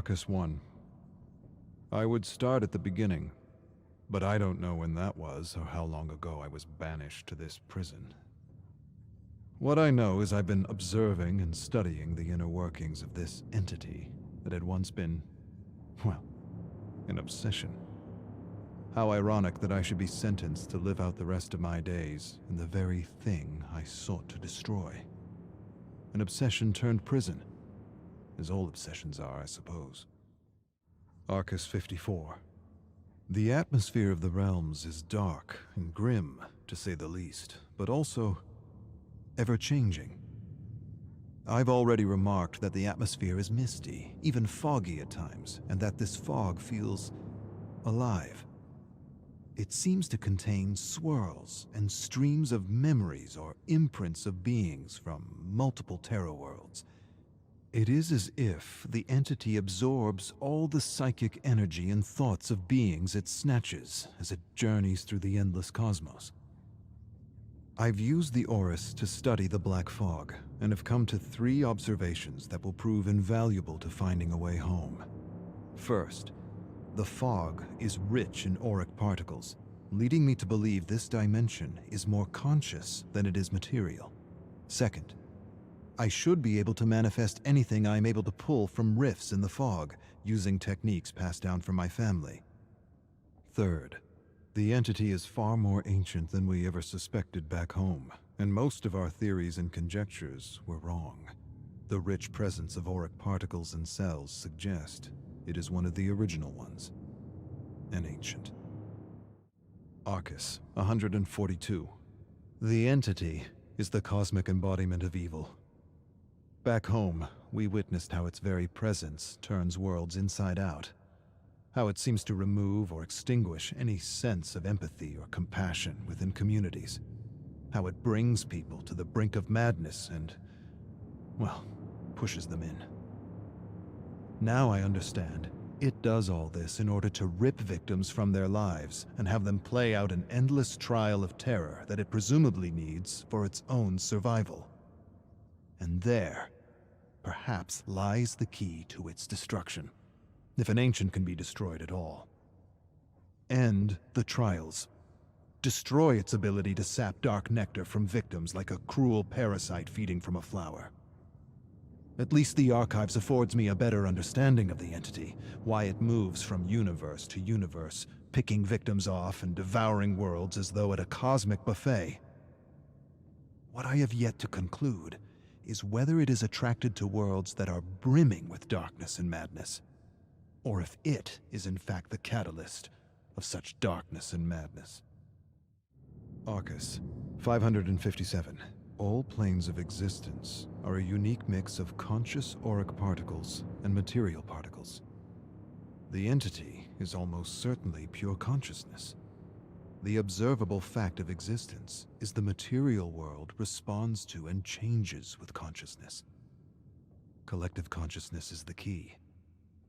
Arcus 1. I would start at the beginning, but I don't know when that was or how long ago I was banished to this prison. What I know is I've been observing and studying the inner workings of this entity that had once been, well, an obsession. How ironic that I should be sentenced to live out the rest of my days in the very thing I sought to destroy. An obsession turned prison, as all obsessions are, I suppose. Arcus 54. The atmosphere of the realms is dark and grim, to say the least, but also ever-changing. I've already remarked that the atmosphere is misty, even foggy at times, and that this fog feels alive. It seems to contain swirls and streams of memories or imprints of beings from multiple Terra worlds. It is as if the entity absorbs all the psychic energy and thoughts of beings it snatches as it journeys through the endless cosmos. I've used the Oris to study the black fog, and have come to 3 observations that will prove invaluable to finding a way home. First, the fog is rich in auric particles, leading me to believe this dimension is more conscious than it is material. Second, I should be able to manifest anything I am able to pull from rifts in the fog, using techniques passed down from my family. Third, the entity is far more ancient than we ever suspected back home, and most of our theories and conjectures were wrong. The rich presence of auric particles and cells suggest it is one of the original ones, an ancient. Arcus 142. The entity is the cosmic embodiment of evil. Back home, we witnessed how its very presence turns worlds inside out. How it seems to remove or extinguish any sense of empathy or compassion within communities. How it brings people to the brink of madness and, well, pushes them in. Now I understand. It does all this in order to rip victims from their lives and have them play out an endless trial of terror that it presumably needs for its own survival. And there, perhaps, lies the key to its destruction, if an ancient can be destroyed at all. End the trials. Destroy its ability to sap dark nectar from victims like a cruel parasite feeding from a flower. At least the Archives affords me a better understanding of the entity, why it moves from universe to universe, picking victims off and devouring worlds as though at a cosmic buffet. What I have yet to conclude is whether it is attracted to worlds that are brimming with darkness and madness, or if it is in fact the catalyst of such darkness and madness. Arcus 557. All planes of existence are a unique mix of conscious auric particles and material particles. The entity is almost certainly pure consciousness. The observable fact of existence is the material world responds to and changes with consciousness. Collective consciousness is the key.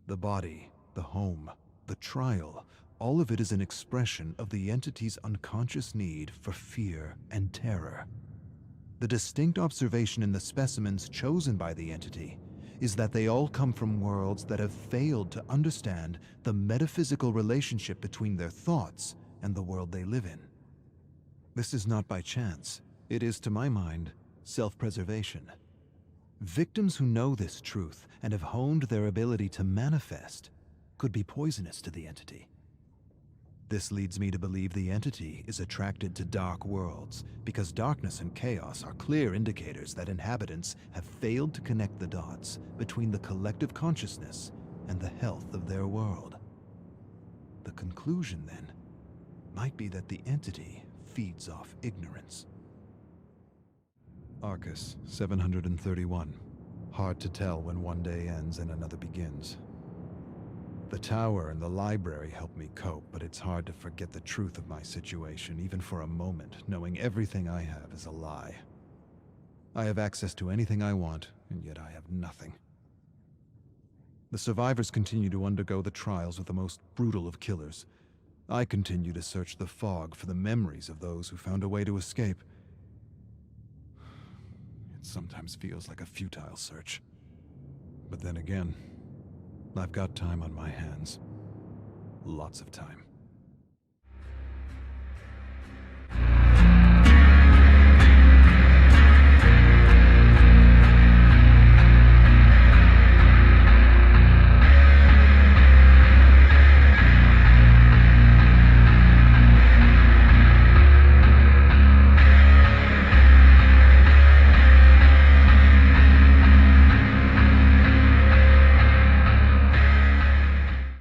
The body, the home, the trial, all of it is an expression of the entity's unconscious need for fear and terror. The distinct observation in the specimens chosen by the entity is that they all come from worlds that have failed to understand the metaphysical relationship between their thoughts and the world they live in. This is not by chance. It is, to my mind, self-preservation. Victims who know this truth and have honed their ability to manifest could be poisonous to the entity. This leads me to believe the entity is attracted to dark worlds because darkness and chaos are clear indicators that inhabitants have failed to connect the dots between the collective consciousness and the health of their world. The conclusion, then, might be that the entity feeds off ignorance. Arcus 731. Hard to tell when one day ends and another begins. The tower and the library help me cope, but it's hard to forget the truth of my situation, even for a moment, knowing everything I have is a lie. I have access to anything I want, and yet I have nothing. The survivors continue to undergo the trials of the most brutal of killers. I continue to search the fog for the memories of those who found a way to escape. It sometimes feels like a futile search. But then again, I've got time on my hands. Lots of time.